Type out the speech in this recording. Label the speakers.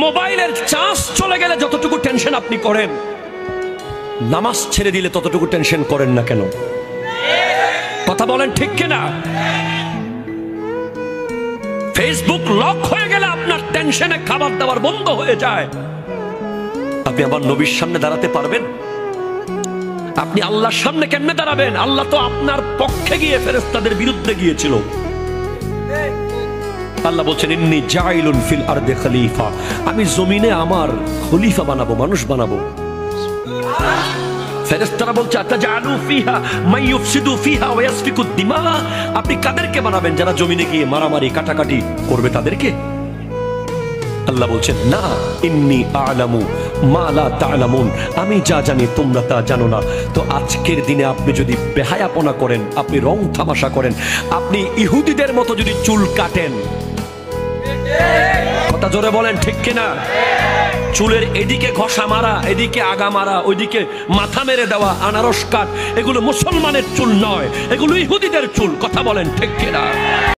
Speaker 1: মোবাইলের চার্জ চলে গেলে যতটুকু টেনশন আপনি করেন, নামাজ ছেড়ে দিলে ততটুকু টেনশন করেন না কেন? কথা বলেন ঠিক কিনা? ফেসবুক লক হয়ে গেলে আপনার টেনশনে খাবার দাবার বন্ধ হয়ে যায়। আপনি আমার নবীর সামনে দাঁড়াতে পারবেন? আপনি আল্লাহর সামনে কেমনে দাঁড়াবেন? আল্লাহ তো আপনার পক্ষে গিয়ে ফেরেশতাদের বিরুদ্ধে গিয়েছিল। আল্লাহ বলছেন ইন্নী জাইলুন ফিল আরদি খলিফা, আমি জমিনে আমার খলিফা বানাবো, মানুষ বানাবো। ফেরেশতারা বলছে আতাজালু ফিহা মান ইউফসিদু ফিহা ওয়া ইয়াসফিকু দিমা, আপনি কাদেরকে বানাবেন যারা জমিনে গিয়ে মারামারি কাটাকাটি করবে তাদেরকে? আল্লাহ বলছেন না, ইন্নী আ'লামু মা লা তা'লামুন, আমি যা জানি তোমরা তা জানো না। তো আজকের দিনে আপনি যদি বেহায়াপনা করেন, আপনি রং তামাশা করেন, আপনি ইহুদিদের মতো যদি চুল কাটেন, কথা জোরে বলেন ঠিক কিনা? চুলের এদিকে ঘষা মারা, এদিকে আগা মারা, ওইদিকে মাথা মেরে দেওয়া, আনারস কাট, এগুলো মুসলমানের চুল নয়, এগুলো ইহুদিদের চুল। কথা বলেন ঠিক কিনা?